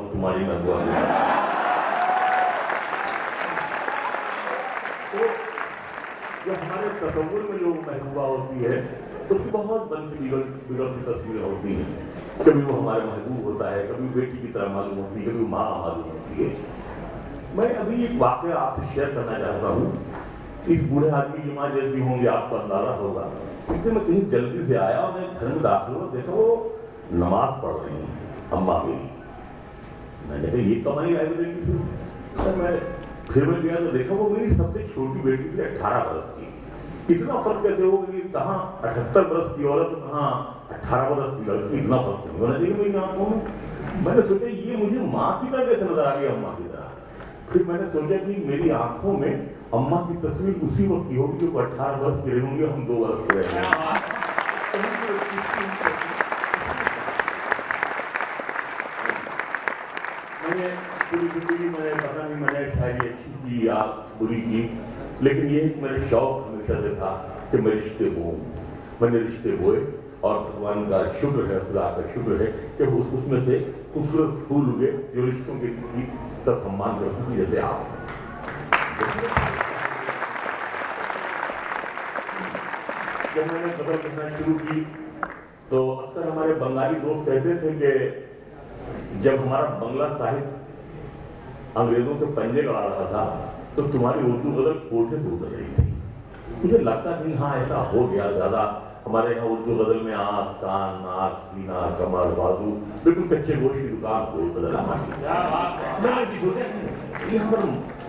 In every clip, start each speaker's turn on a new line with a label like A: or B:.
A: तुम्हारी महबूबा नहीं। तो जब हमारे तस्वुर में जो महबूबा होती है उसकी बहुत बनती बिगड़ती तस्वीरें होती हैं। कभी वो हमारे महबूब होता है, कभी बेटी की तरह मालूम होती है, कभी माँ मालूम होती है। मैं अभी एक वाक़या आपसे शेयर करना चाहता हूँ। इस बूढ़े आदमी की माँ जैसी होंगी, आपको अंदाजा होगा। इसलिए मैं कहीं जल्दी से आया और मैं घर में दाखिल हुआ, देखा वो नमाज पढ़ रही हैं अम्मा मेरी। मैंने कहा ये कमाई आए बेटी से। मैं फिर मैं गया तो देखा वो मेरी सबसे छोटी बेटी थी, 18 बरस की। इतना फर्क कैसे हो कि कहाँ 78 बरस की औरत, कहाँ 18 बरस की लड़की, इतना फर्क नहीं होना चाहिए मेरी आंखों में। मैंने सोचा ये मुझे माँ की तरह कैसे नजर आ गई, अम्मा की तरह। फिर मैंने सोचा कि मेरी आंखों में अम्मा की तस्वीर उसी वक्त की होगी जो 18 बरस की रही होंगी, हम 2 बरस के रहेंगे। मैंने पूरी जिंदगी मैंने पता नहीं मैंने शायरी अच्छी की या बुरी की, लेकिन ये मेरे शौक हमेशा से था कि मैं रिश्ते बोऊं। मैंने रिश्ते बोए और भगवान का शुक्र है, खुदा का शुक्र है कि उसमें से खूबसूरत फूल उगे जो रिश्तों का सम्मान कर सकें, जैसे आप। जब मैंने गजल लिखना शुरू की तो अक्सर हमारे बंगाली दोस्त कहते थे कि जब हमारा बंगला साहिब अंग्रेजों से पंजे लड़ा रहा था तो तुम्हारी उर्दू गजल कोठे से उतर रही थी। मुझे लगता कि हाँ ऐसा हो गया। ज्यादा हमारे यहाँ उर्दू गजल में आँख, कान, नाक, सीना, कमर, बाजू, बिल्कुल कच्चे गोश्त की दुकान कोई गजल हमारी।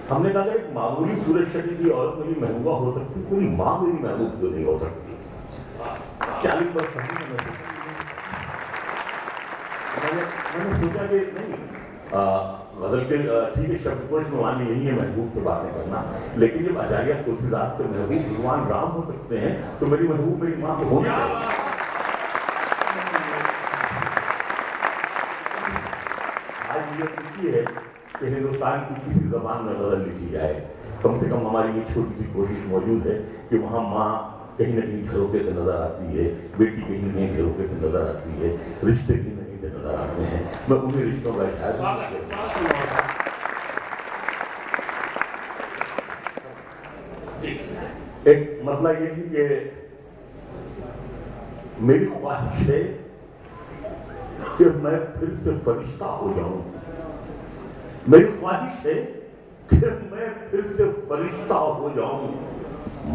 A: हमने कहा एक मामूली सूरज शक्ल की औरत मेरी महबूबा हो सकती, मेरी माँ मेरी महबूब क्यों नहीं हो सकती। 40 वर्ष मैंने सोचा कि नहीं, गजल के ठीक है शब्दकोश में मान यही है महबूब से बातें करना, लेकिन जब आचार्य तुलसीदास के महबूब भगवान राम हो सकते हैं तो मेरी महबूब मेरी माँ को होनी चाहिए। आज ये खुशी है कि हिंदुस्तान की किसी जबान में गजल लिखी जाए। कम से कम हमारी ये छोटी सी कोशिश मौजूद है कि वहाँ माँ कहीं न कहीं झरोके से नजर आती है, बेटी कहीं न कहीं झरोके से नजर आती है, रिश्ते कहीं न कहीं से नजर आते हैं। मैं उन्हीं रिश्तों का शायद एक मतलब ये है कि मेरी ख्वाहिश है कि मैं फिर से फरिश्ता हो जाऊं। मेरी ख्वाहिश है कि मैं फिर से फरिश्ता हो जाऊं,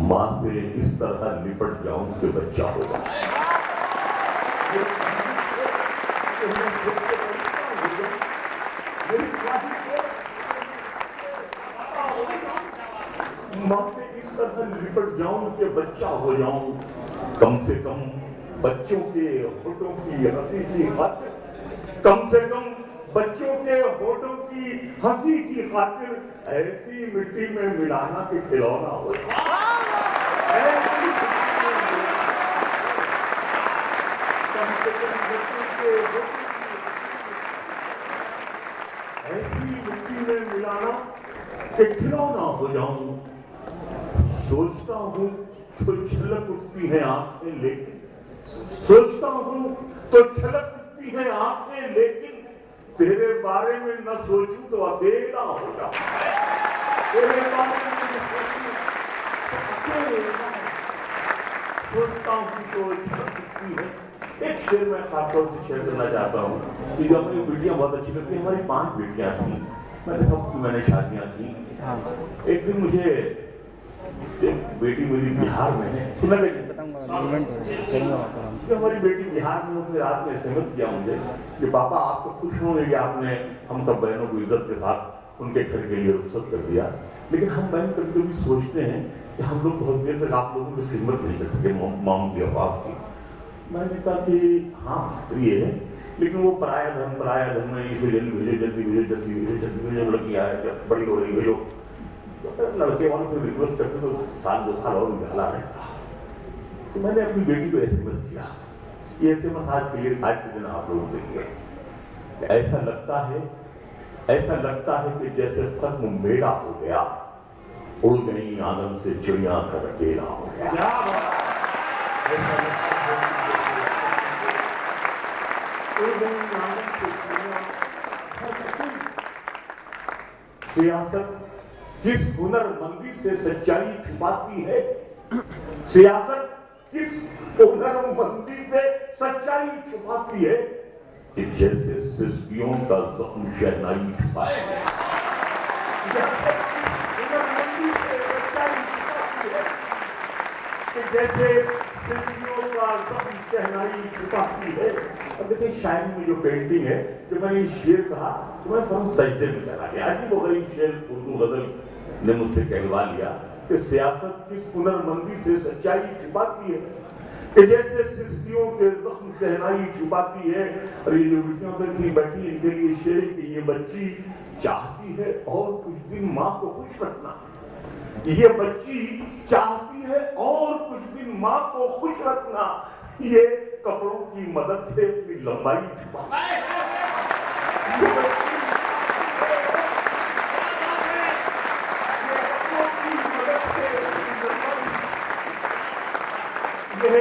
A: माँ से इस तरह लिपट जाऊं कि बच्चा हो जाऊं। माँ से इस तरह लिपट जाऊं कि बच्चा हो जाऊं, कम से कम बच्चों के होठों की हंसी की खातिर, कम से कम बच्चों के होठों की हंसी की खातिर ऐसी मिट्टी में मिलाना कि खिलौना हो जाए। ऐसी मिट्टी में मिलाना कि खिलौना हो जाऊं। सोचता हूं तो छलक उठती है आंखें, लेकिन सोचता हूं तो छलक उठती है आंखें, लेकिन तेरे बारे में न सोचूं तो अकेला हो जाऊं। तेरे बारे में न सोचूं तो अकेला सोचता हूं तो छलक उठती है। एक शेर मैं खासतौर से शेयर करना चाहता हूँ कि जब मेरी बेटियां बहुत अच्छी लगती, हमारी 5 बेटियां थी, मैंने शादियां की। एक दिन मुझे एक बेटी मेरी बिहार में है, सुना हमारी बेटी बिहार में, उसने रात में SMS किया मुझे कि पापा आप तो खुश होंगे कि आपने हम सब बहनों को इज्जत के साथ उनके घर के लिए रुखसत कर दिया, लेकिन हम बहन कभी कभी सोचते हैं कि हम लोग बहुत देर तक आप लोगों की खिदमत नहीं कर सके माम की और बाप की। मैंने कहा कि हाँ तो ये है, लेकिन वो पराया धन में इसको जल्दी भेजो, लड़की आए बड़ी हो रही भेजो। तो लड़के वालों से रिक्वेस्ट करते तो 1-2 साल और उजाला रहता। तो मैंने अपनी बेटी को SMS किया। ये SMS आज के दिन आप लोगों के लिए ऐसा लगता है कि जैसे खत्म मेला हो गया, उड़ गई आंगन से चिड़िया कर अकेला हो गया। उड़ गई आंगन से चिड़िया सियासत किस हुनरमंदी से सच्चाई छुपाती है, सियासत किस हुनरमंदी से सच्चाई छुपाती है कि जैसे सिस्कियों का जख्म शहनाई छुपाए है। हुनरमंदी से सच्चाई छुपाती है कि जैसे सिस्कियों का जख्म शहनाई छुपाती है। अब देखिए शायरी में जो पेंटिंग है, जो मैंने ये शेर कहा तो मैं फौरन सजदे में चला गया। आज वो गरीब शेर उर्दू गजल ने मुझसे कहलवा लिया कि सियासत किस हुनरमंदी से सच्चाई छुपाती है कि जैसे सिस्कियों के जख्म शहनाई छुपाती है। और ये जो बेटियां बैठी इनके लिए शेर की ये बच्ची चाहती है और कुछ दिन माँ को खुश रखना, ये बच्ची चाहती है और कुछ दिन माँ को खुश रखना, ये कपड़ों की मदद से अपनी लंबाई छुपाती है।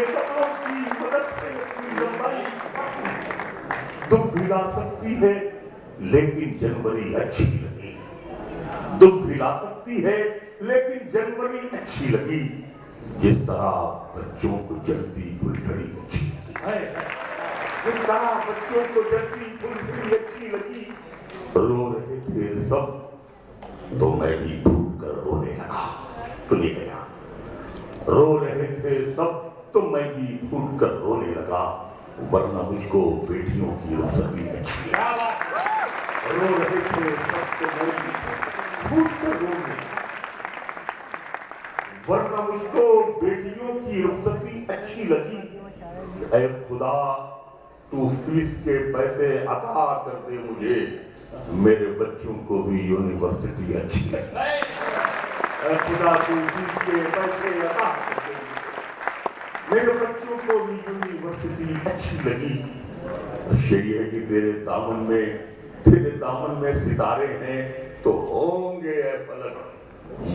A: कपड़ों की मदद से अपनी लंबाई छुपाती है। दुख भी ला सकती है लेकिन जनवरी अच्छी लगी, दुख भी ला सकती है लेकिन जनवरी अच्छी लगी, जिस तरह बच्चों को जलती फुलझड़ी अच्छी है, जिस तरह बच्चों को जलती फुलझड़ी अच्छी लगी। रो रहे थे सब तो मैं भी फूट कर रोने लगा, सुनिए गया। रो रहे थे सब तो मैं भी फूट कर रोने लगा, वरना मुझको बेटियों की रुखसती अच्छी लगी। रो रहे थे सब तो मैं भी फूट कर रोने, वरना मुझको बेटियों की रुखसती अच्छी लगी। ऐ खुदा तू फीस के पैसे अता कर दे मुझे, मेरे बच्चों को भी यूनिवर्सिटी अच्छी लगी। ऐ खुदा तू फीस के पैसे अता कर दे, मेरे बच्चों को भी यूनिवर्सिटी अच्छी लगी। शेर है कि तेरे दामन में सितारे हैं तो होंगे ऐ फलक,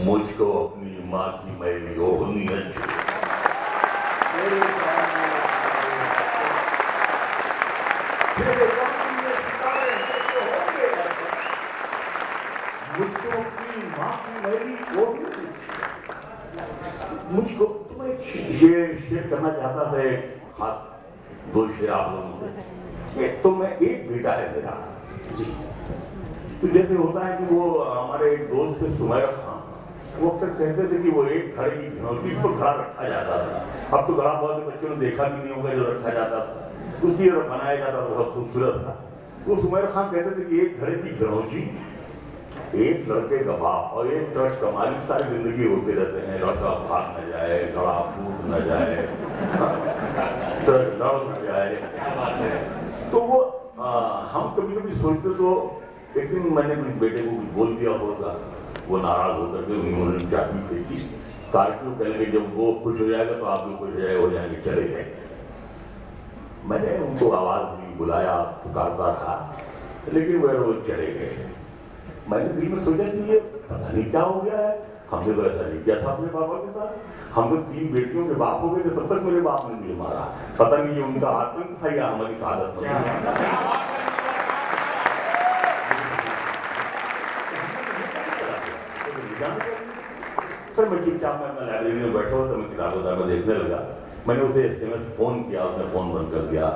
A: मुझको अपनी माँ की मैली ओढ़नी अच्छी। तेरे दामन में सितारे हैं तो होंगे ऐ फलक, मुझको अपनी माँ की मैली ओढ़नी अच्छी। मुझको तुम्हें शेयर करना चाहता था खास दो शेर आप लोगों को। तो मैं एक बेटा है मेरा जी, तो जैसे होता है कि वो हमारे एक दोस्त थे सुमैर खान, वो अक्सर कहते थे कि वो एक घड़े की घिनौती को घड़ा रखा जाता था। अब तो घड़ा बहुत से बच्चों ने देखा भी नहीं होगा जो रखा जाता था, उसकी बनाया जाता था, बहुत खूबसूरत था। वो सुमैर खान कहते थे कि एक घड़े की घिनौती, एक लड़के का बाप और एक ट्रक कमाली सारी जिंदगी होते रहते हैं, लड़का भाग न जाए, घड़ा फूट न जाए, ट्रक लड़ न जाए। तो वो हम कभी कभी सोचते तो एक दिन मैंने अपने बेटे को कुछ बोल दिया होगा, वो नाराज होकर के उन्होंने चाबी फेंकी, कार क्यों कहेंगे जब वो खुश हो जाएगा तो आप भी खुश हो जाएंगे, चले गए। मैंने उनको आवाज दी, बुलाया, पुकारता रहा, लेकिन वह रोज चले गए। मैंने दिल में सोचा कि ये पता नहीं क्या हो गया है, हमने तो ऐसा नहीं किया था अपने पापा के साथ, हम तो 3 बेटियों के बाप हो गए थे, तब तक मेरे बाप ने मुझे मारा। पता नहीं ये उनका आतंक था या हमारी सादत था। सर मैं चुपचाप मैं लाइब्रेरी में बैठा हुआ था, मैं किताबें देखने लगा। मैंने उसे SMS फोन किया, उसने फोन बंद कर दिया।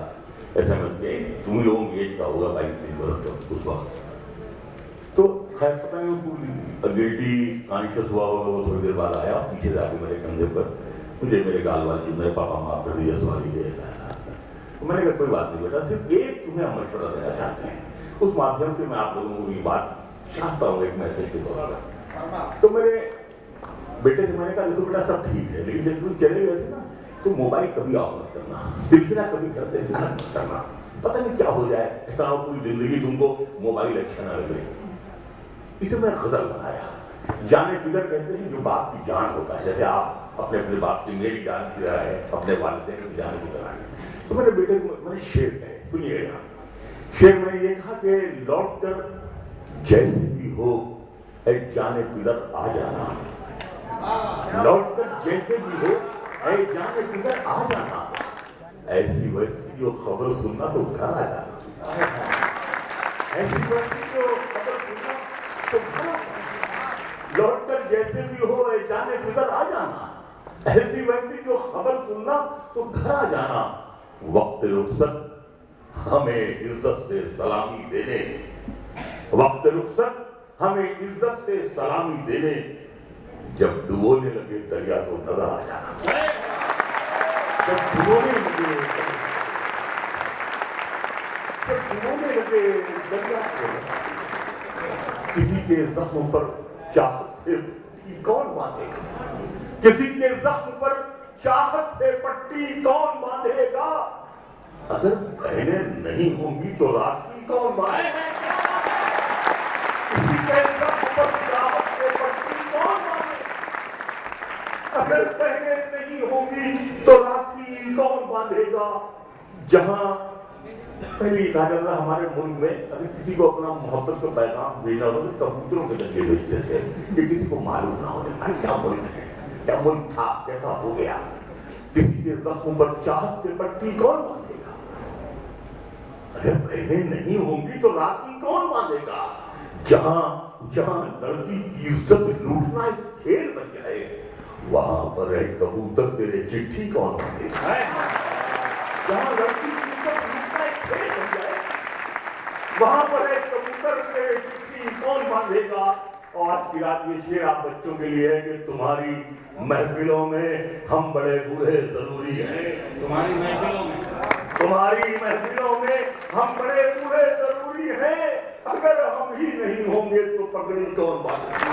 A: SMS के तुम लोगों की एज का होगा 22-23 वर्ष का उस वक्त। तो खैर पता नहीं गिल्टी कॉन्शियस हुआ होगा, वो थोड़ी देर बाद आया, पीछे जाके मेरे कंधे पर मुझे मेरे गाल वाल चुन, मेरे पापा माफ कर दिया, सॉरी ये ऐसा। तो मैंने कहा कोई बात नहीं बेटा, सिर्फ एक तुम्हें हम मशवरा देना चाहते हैं, उस माध्यम से मैं आप लोगों को ये बात चाहता हूँ एक मैसेज के तौर पर। तो मेरे बेटे से मैंने कहा देखो बेटा सब ठीक है, लेकिन जैसे तुम चले गए थे ना तो मोबाइल कभी ऑफ मत करना, सिलसिला कभी घर से मत करना, पता नहीं क्या हो जाए, ऐसा हो पूरी जिंदगी तुमको मोबाइल अच्छा ना लगे। इसे मैंने गजल बनाया, जाने पिदर कहते हैं जो बाप की जान होता है, जैसे आप अपने अपने बाप की मेरी जान की तरह है, अपने वालिदैन की जान की तरह है। तो मेरे बेटे को मैंने शेर कहे, सुनिएगा शेर। मैंने ये कहा कि लौट कर जैसे भी हो ऐ जाने पिदर आ जाना, लौट कर जैसे भी हो ऐ जाने पिदर आ जाना, ऐसी वैसी जो खबर सुनना तो घर आ जाना, ऐसी वैसी जो खबर सुनना तो लौट कर जैसे भी हो जाने गुजर आ जाना, ऐसी वैसी जो खबर सुनना तो घर आ जाना। वक्त रुखसत हमें इज्जत से सलामी देने, वक्त रुखसत हमें इज्जत से सलामी देने, जब डुबोने लगे दरिया तो नजर आ जाना। जब डुबोने लगे दरिया तो किसी के जख्म पर चाहत से कौन बांधेगा, किसी के जख्म पर चाहत से पट्टी कौन बांधेगा, अगर बहनें नहीं होंगी तो राखी कौन बांधेगा, किसी के जख्म पर चाहत से पट्टी कौन बांधेगा, अगर बहनें नहीं होंगी तो राखी कौन बांधेगा। जहां पहली इजाजत हमारे मुल्क में अगर किसी को अपना मोहब्बत का पैगाम भेजना हो तो कबूतरों के जरिए भेजते थे कि किसी को मालूम ना होने पाए क्या मुल्क है, क्या मुल्क था, कैसा हो गया। किसी के जख्म पर चाहत से पट्टी कौन बांधेगा, अगर बहनें नहीं होंगी तो राखी कौन बांधेगा। जहां जहां लड़की की इज्जत लूटना एक खेल बन जाए, वहां पर एक कबूतर तेरे चिट्ठी कौन बांधेगा। जहां लड़की की इज्जत लूटना एक खेल बन जाए, वहां पर एक कबूतर तेरे चिट्ठी कौन बांधेगा। और आज की रात ये शेर आप बच्चों के लिए है कि तुम्हारी महफिलों में हम बड़े बूढ़े जरूरी हैं,
B: तुम्हारी महफिलों में
A: हम बड़े बूढ़े जरूरी हैं, अगर हम ही नहीं होंगे तो पगड़ी कौन बांधेगा।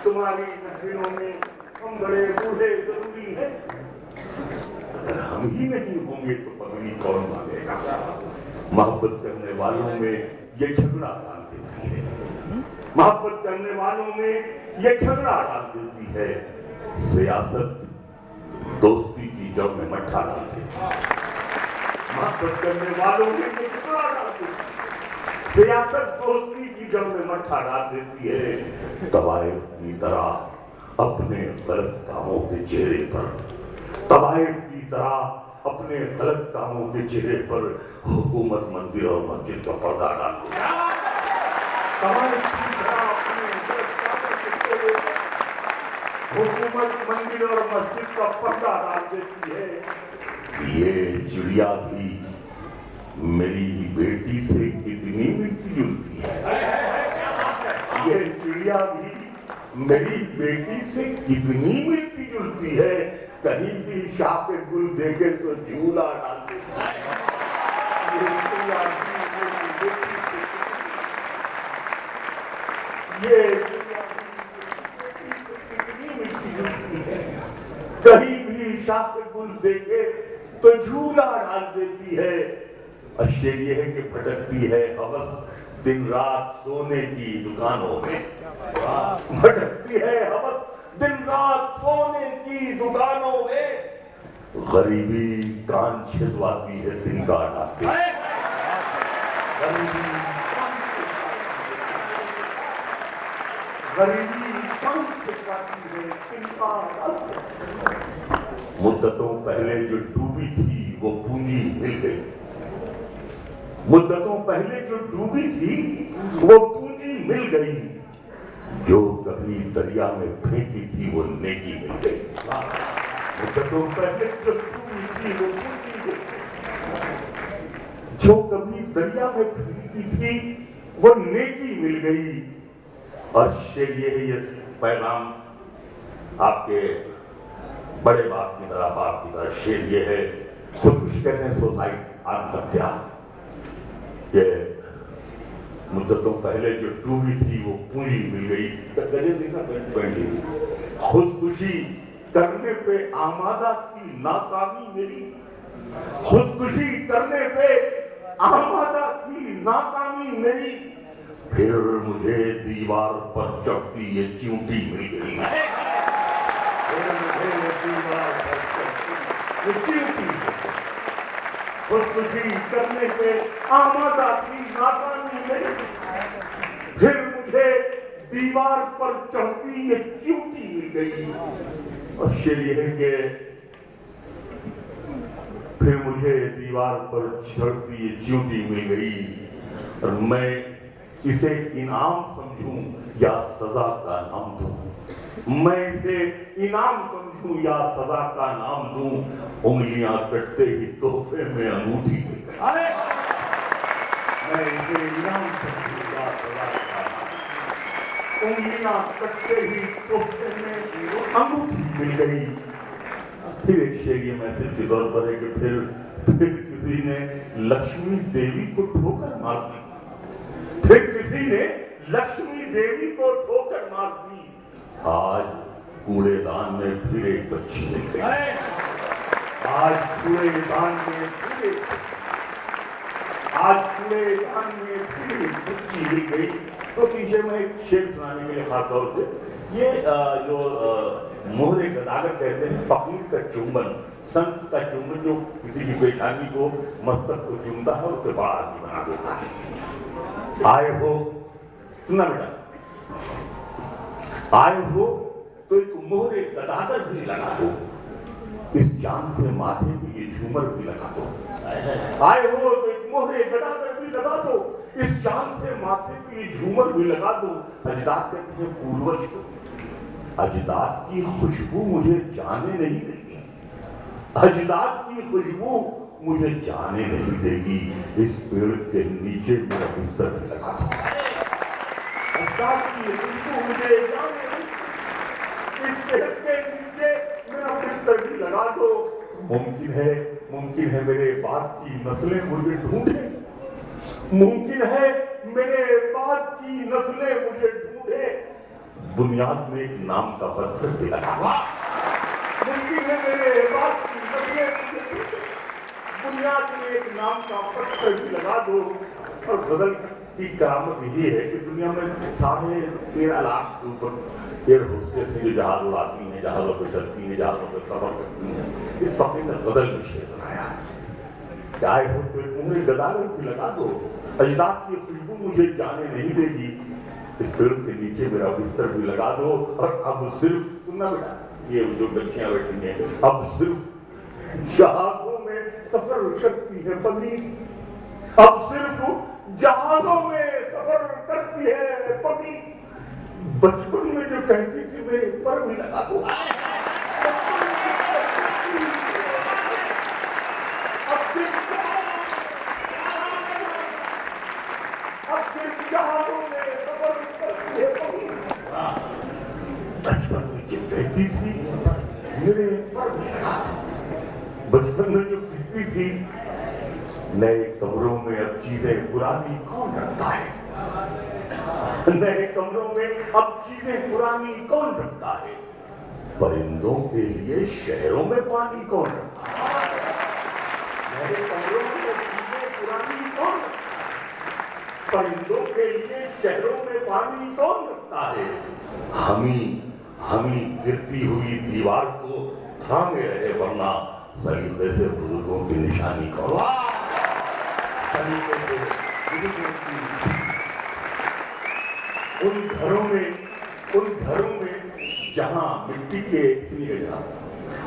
A: तुम्हारी महफिलों में हम बड़े बूढ़े जरूरी हैं, अगर हम ही नहीं होंगे तो पगड़ी कौन बांधेगा। मोहब्बत करने वालों में ये झगड़ा डाल देती है, मोहब्बत करने वालों में ये झगड़ा डाल देती है। सियासत दोस्ती की जड़ में मट्ठा डाल देती है, मोहब्बत करने वालों में ये झगड़ा डाल देती है। सियासत दोस्ती की जड़ में मट्ठा डाल देती है। तवाइफ की तरह अपने गलत कामों के चेहरे पर, तवाइफ की तरह अपने गलत कामों के चेहरे पर हुकूमत मंदिर और मस्जिद का पर्दा डाल देती है। तवाइफ की तरह अपने गलत कामों के चेहरे पर हुकूमत मंदिर और मस्जिद का पर्दा डाल देती है। ये चिड़िया भी मेरी बेटी से कितनी मिलती जुलती है, ये चिड़िया भी मेरी बेटी से कितनी मिलती जुलती है। कहीं भी शाह पे गुल देखे तो झूला डाल देती है। ये चिड़िया भी मेरी बेटी से कितनी मिलती जुलती है। कहीं भी शाह पे गुल देखे तो झूला डाल देती है। अश्य ये है कि भटकती है हवस दिन रात सोने की दुकानों में, भटकती है हवस दिन रात सोने की दुकानों में। गरीबी कान छिदवाती है तिनका डालती है, गरीबी कान छिदवाती है तिनका डालती है। मुद्दतों पहले जो डूबी थी वो पूंजी मिल गई, मुद्दतों पहले जो डूबी थी वो पूंजी मिल गई, जो कभी दरिया में फेंकी थी वो नेकी मिल गई। मुद्दतों पहले जो डूबी थी वो पूंजी मिल गई, जो कभी दरिया में फेंकी थी वो नेकी मिल गई। और शेर ये है, ये पैगाम आपके बड़े बाप की तरह, बाप की तरह शेर ये है, खुदकुशी कहते हैं सुसाइड, आत्महत्या। ये मुद्दतों पहले जो डूबी थी वो पूरी मिल गई। खुदकुशी करने पे आमादा थी नाकामी मेरी, खुदकुशी करने पे आमादा थी नाकामी मेरी, फिर मुझे दीवार पर चढ़ती ये चींटी मिल गई, फिर मुझे दीवार पर चढ़ती ये चींटी। खुदकुशी करने पे आमादा थी नाकामी मेरी, फिर मुझे दीवार पर चढ़ती ये चींटी मिल गई। और शेर यह है कि फिर मुझे दीवार पर चढ़ती ये चींटी मिल गई और मैं इसे इनाम समझूं या सजा का नाम दूं। मैं इसे इनाम समझूं या सजा का नाम दूं। उंगलियां कटते ही तोहफे में अंगूठी मिल गई। मैं इसे इनाम समझूं या सजा का नाम दूं। उंगलियां कटते ही तोहफे में अंगूठी मिल गई। फिर एक शेर ये मैसेज के तौर पर है कि फिर किसी ने लक्ष्मी देवी को ठोकर मार दी। फिर किसी ने लक्ष्मी देवी को ठोकर मार दी। आज कूड़ेदान में फिर एक बच्ची मिल गई। आज कूड़ेदान में फिर एक बच्ची मिल गई। तो पीछे मैं एक शेर सुनाने के लिए खासतौर से ये जो मोहरे गदागर कहते हैं, फकीर का चुंबन, संत का चुंबन जो किसी की पेशानी को, मस्तक को चूमता है, उसे बड़ा आदमी बना देता है। आए हो, सुनना बेटा, आए हो तो एक मोहरे गदागर भी लगा दो, इस जान से माथे पे ये झूमर भी लगा दो। आए हो तो एक मोहरे गदागर भी लगा दो, इस जान से माथे पे ये झूमर भी लगा दो। अजदाद कहते हैं पूर्वज को, अजदाद की खुशबू मुझे जाने नहीं देगी। अजदाद की खुशबू मुझे जाने नहीं देगी। इस पेड़ के नीचे मेरा बिस्तर भी लगा दो। अजदाद की खुशबू मुझे जाने नहीं, इस पेड़ के नीचे मेरा बिस्तर भी लगा दो। मुमकिन है मेरे बाद की नस्लें मुझे ढूंढे। मुमकिन है मेरे बाद की नस्लें मुझे ढूंढे। बुनियाद में एक नाम का पत्थर भी लगा हुआ। मुमकिन है मेरे बाद की नस्लें मुझे ढूंढे। बुनियाद में एक नाम का पत्थर भी लगा दो। और गजल की करामत यही है कि दुनिया में 13.5 लाख से ऊपर एयर होस्टेस हैं जो जहाज उड़ाती हैं, जहाजों पर चलती हैं, जहाजों पर सफर करती हैं। इस फकीर ने गजल में शेर बनाया, चाहे हो तो एक मुहरे गदागर भी लगा दो। अजदाद की खुशबू मुझे जाने नहीं देगी। इस पेड़ के नीचे मेरा बिस्तर भी लगा दो। और अब सिर्फ सुनना बेटा, ये जो बच्चियां बैठी हैं, अब सिर्फ जहाजों में सफर करती है पत्नी। अब सिर्फ जहाजों में सफर करती है पत्नी। बचपन में जो कहती थी मेरे पर भी लगा दो। जहाजों में सफर करती है पत्नी। बचपन में जो कहती थी मेरे पर भी लगा दो। बचपन में जो कहती थी नए कमरों में अब चीजें पुरानी कौन रखता है। नए कमरों में अब चीजें पुरानी कौन रखता है। परिंदों के लिए शहरों में पानी कौन रखता है। नए कमरों में चीजें पुरानी कौन रखता है। परिंदों के लिए शहरों में पानी कौन रखता है। हमी गिरती हुई दीवार को थामे रहे, वरना सलीके से बुजुर्गों की निशानी करो। उन घरों में जहां मिट्टी के,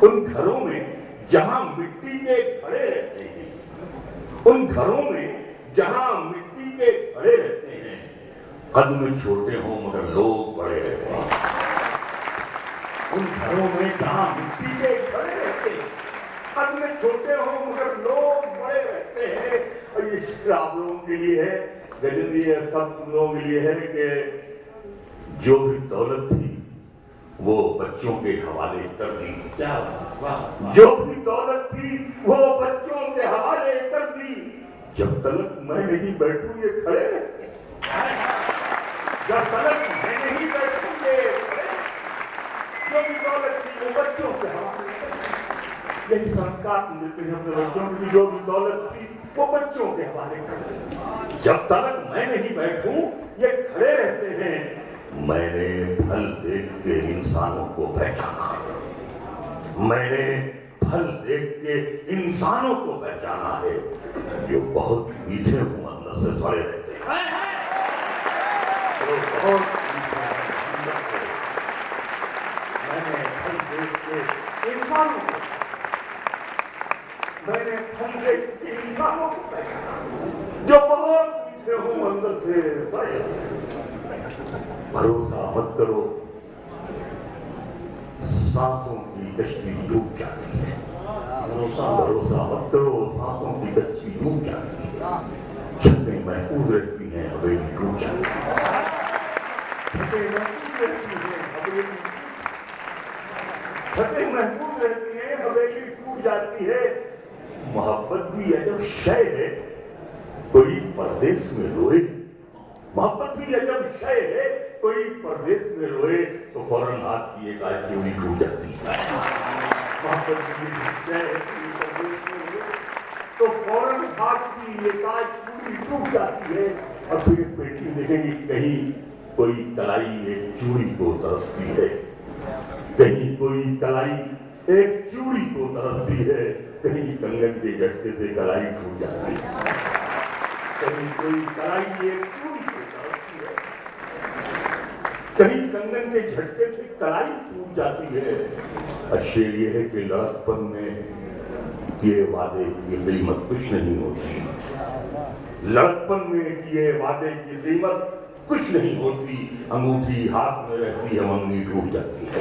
A: उन घरों में जहां मिट्टी के खड़े रहते हैं, उन घरों में जहां मिट्टी के खड़े रहते हैं, कद में छोटे हों मगर लोग बड़े रहते हैं। उन घरों में जहां मिट्टी के खड़े रहते हैं, कद में छोटे हों मगर लोग बड़े रहते हैं। और ये शिक्र आप लोगों के लिए है, गजल ये सब तुम लोगों के लिए है कि जो भी दौलत थी वो बच्चों के हवाले कर दी। क्या वाह। जो भी दौलत थी वो बच्चों के हवाले कर दी। जब तलक मैं नहीं बैठूं ये खड़े रहते। जब तलक मैं नहीं बैठूं ये खड़े। जो भी दौलत थी वो बच्चों के हवाले कर दी। यही संस्कार देते हैं अपने बच्चों की, जो भी दौलत थी वो बच्चों के हवाले कर दी। जब तलक मैं नहीं बैठूं ये खड़े रहते हैं। मैंने फल देख के इंसानों को पहचाना है। मैंने फल देख के इंसानों को पहचाना है, जो बहुत मीठे हों अंदर से सड़े रहते हैं। बहुत मैंने फल देख के इंसानों को मैंने फल देख के इंसानों को पहचाना जो बहुत मीठे हों अंदर से सड़े। भरोसा मत करो, सांसों की कश्ती डूब जाती है। भरोसा मत करो, सांसों की कश्ती डूब जाती है। छतें महफूज रहती हैं, हवेली टूट जाती है। छतें महफूज रहती हैं, हवेली टूट जाती है। मोहब्बत भी अजब शय है, कोई परदेश में रोए। मोहब्बत भी अजब शय है, कोई परदेश में रोए तो फौरन हाथ की एक आज चूड़ी टूट जाती है। मोहब्बत भी शय है, कोई परदेश में रोए तो फौरन हाथ की एक आज चूड़ी टूट जाती है। और फिर एक पेटी देखेंगे, कहीं कोई कलाई एक चूड़ी को तरसती है, कहीं कोई कलाई एक चूड़ी को तरसती है, कहीं कंगन के झटके से कलाई टूट जाती है, कहीं कोई कलाई एक चूड़ी को तरसती है, कहीं कंगन के झटके से कलाई टूट जाती है। और शेर ये है कि लड़कपन में किए वादे की कीमत कुछ नहीं होती, लड़कपन में किए वादे की कीमत कुछ नहीं होती। अंगूठी हाथ में रहती है, मंगनी टूट जाती है।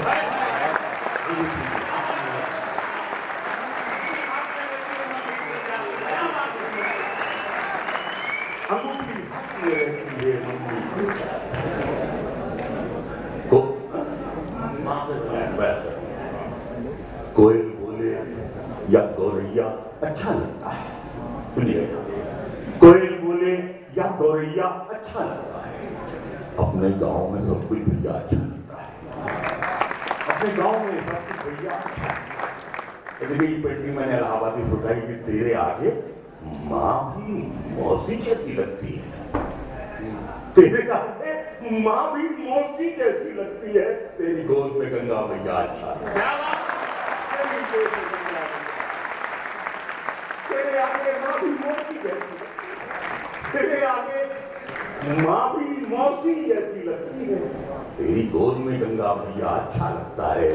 A: अंगूठी हाथ में रहती है, मंगनी टूट जाती है। कोयल बोले या गौरैया अच्छा लगता है, सुनिए, कोयल बोले या गौरैया अच्छा लगता है। अपने गांव में सब कुछ भैया अच्छा लगता है, अपने गांव में सब कुछ भैया अच्छा लगता है। देखिए ये पेंटिंग मैंने इलाहाबादी सुनाई कि तेरे आगे माँ भी मौसी जैसी लगती है, तेरे आगे माँ भी मौसी जैसी लगती है। तेरी गोद में गंगा भैया अच्छा लगता है, तेरे आगे माँ भी मौसी जैसी, तेरे आगे माँ भी मौसी जैसी लगती है। तेरी गोद में गंगा भैया अच्छा लगता है।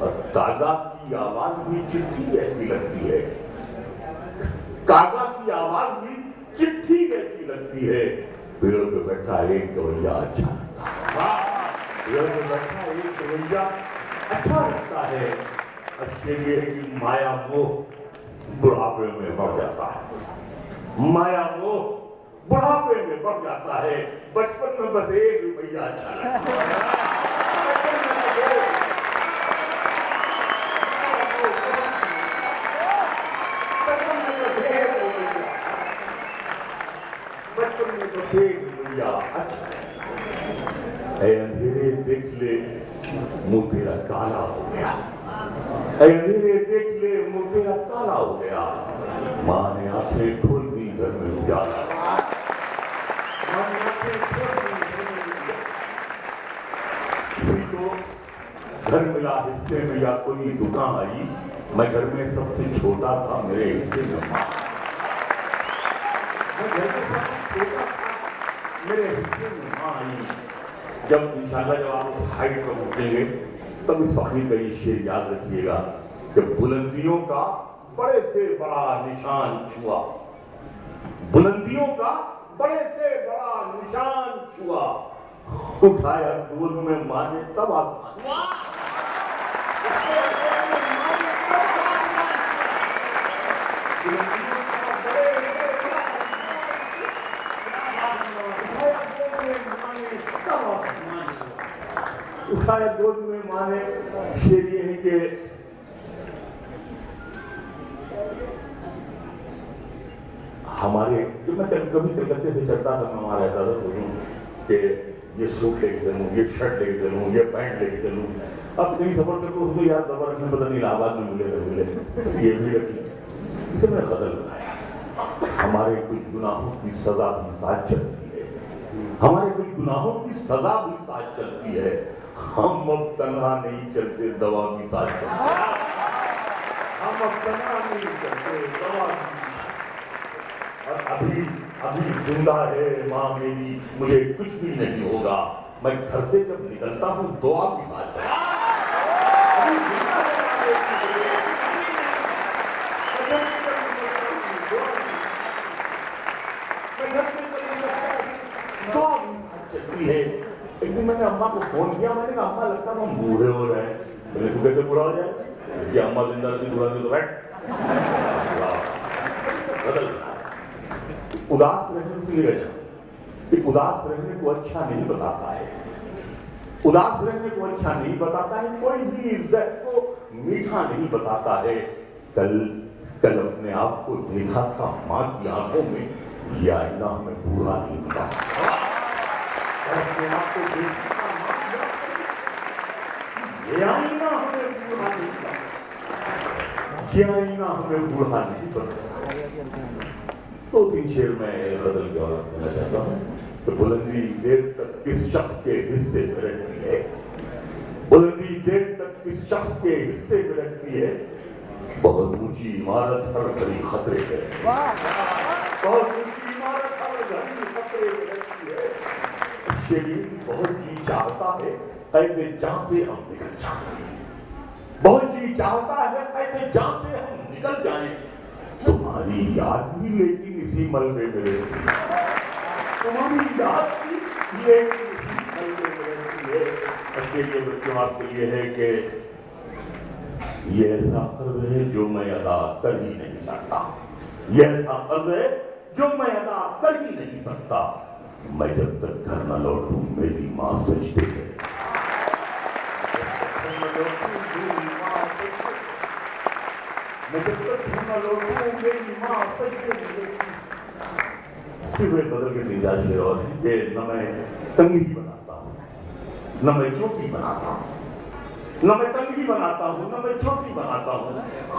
A: और कागा की आवाज भी चिट्ठी जैसी लगती है, कागा की आवाज भी चिट्ठी जैसी लगती है। पेड़ पे बैठा एक गवैया अच्छा लगता है, पेड़ पे बैठा एक गवैया अच्छा लगता है। अच्छे लिए कि माया मोह बुढ़ापे में बढ़ जाता है, माया मोह बुढ़ापे में बढ़ जाता है। बचपन में बस एक रुपया अच्छा लगता है, बचपन में बस एक रुपया अच्छा। अंधेरे देख ले मुंह तेरा काला हो गया, अंधेरे देख ले मुंह तेरा काला हो गया। माँ ने आंखें खोल दी, घर में उजाला, माँ ने आंखें खोल दी, घर में उजाला। किसी को घर मिला हिस्से में या कोई दुकान आई, मैं घर में सबसे छोटा था, मेरे हिस्से में माँ, मैं घर में सबसे छोटा था, मेरे हिस्से में माँ आई। जब इंशाल्लाह जब आप हाइट पर उठेंगे तब इस फकीर का ये शेर याद रखिएगा कि बुलंदियों का बड़े से बड़ा निशान छुआ, बुलंदियों का बड़े से बड़ा निशान छुआ। उठाया गोद में माँ ने तब आसमान, उठाया गोद में माँ ने। शेर ये है कि हमारे जो मैं कभी कलकत्ते से चलता था, मैं वहाँ रहता था, सोचूं कि ये सूट लेके चलूँ, ये शर्ट लेके चलूँ, ये पैंट लेके चलूँ। अब कहीं सफर करते उसको यार दबा रखने, पता नहीं इलाहाबाद में मिले न मिले, ये भी रखी। इसे मैंने कदर लगाया। हमारे कुछ गुनाहों की सजा भी साथ चलती है, हमारे कुछ गुनाहों की सजा भी साथ चलती है। हम अब तन्हा नहीं चलते, दवा भी साथ चलती है। हम अब तन्हा नहीं चलते, दवा भी। और अभी जिंदा है माँ मेरी, मुझे कुछ भी नहीं होगा। मैं घर से जब निकलता हूँ दुआ भी साथ चला। चलती है। एक दिन मैंने अम्मा को फोन किया, मैंने कहा अम्मा लगता है हम बूढ़े हो रहे हैं। मैंने तू कैसे बूढ़ा हो जाए? इसकी अम्मा जिंदा रहती बूढ़ा नहीं तो बैठ। बदल उदास रहने की वजह कि उदास रहने को अच्छा नहीं बताता है, उदास रहने को अच्छा नहीं बताता है, कोई भी इज्जत को मीठा नहीं बताता है। कल अपने आप को देखा था माँ की आंखों में, ये आईना हमें बूढ़ा नहीं बताता। अपने आप को देखा था माँ की आंखों में, ये आईना हमें बूढ़ा नहीं बताता, ये आईना हमें बूढ़ा नहीं बताता। दो तीन शेर में बदल के और कहना चाहता हूँ तो बुलंदी देर तक किस शख्स के हिस्से में रहती है, बुलंदी देर तक किस शख्स के हिस्से में रहती है, बहुत ऊंची इमारत हर घड़ी खतरे में रहती है, बहुत ऊंची इमारत हर घड़ी खतरे में रहती है। शरीर बहुत जी चाहता है कैसे जान से हम निकल जाए, बहुत जी चाहता है कैसे जान से हम निकल जाए। तुम्हारी याद भी लेकिन इसी मलबे में रहती है, तुम्हारी याद भी लेकिन इसी मलबे में रहती है। अच्छे ये बच्चों आपके लिए है कि ये ऐसा कर्ज है जो मैं अदा कर ही नहीं सकता, ये ऐसा कर्ज है जो मैं अदा कर ही नहीं सकता। मैं जब तक घर न लौटूं मेरी माँ सजदे में, मैं जब तक घर न लौटूं मेरी माँ सजदे में। सिर्फ बदल के तीन चार शेर और हैं कि न मैं तंगी बनाता हूँ न मैं चोटी बनाता हूँ, न मैं तंगी बनाता हूँ न मैं छोटी बनाता हूँ।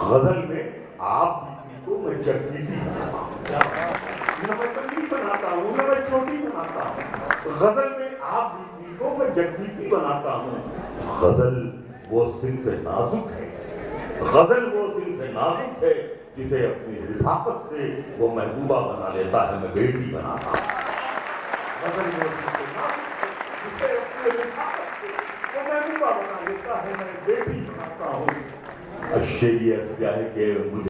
A: गजल में आप बीती को मैं जगबीती बनाता हूँ, न मैं तंगी बनाता हूँ न मैं छोटी बनाता हूँ। गजल में आप बीती को मैं जगबीती बनाता हूँ। गजल वो सिर्फ नाजुक है, गजल वो सिर्फ नाजुक है जिसे अपनी रिफाकत से वो महबूबा बना लेता है, मैं बेटी बनाता हूँ। गजल वो सिर्फ नाजुक है जिसे अपनी रिफाकत से वो महबूबा बना लेता है, मैं बेटी बनाता हूँ। अशरियत क्या है कि मुझे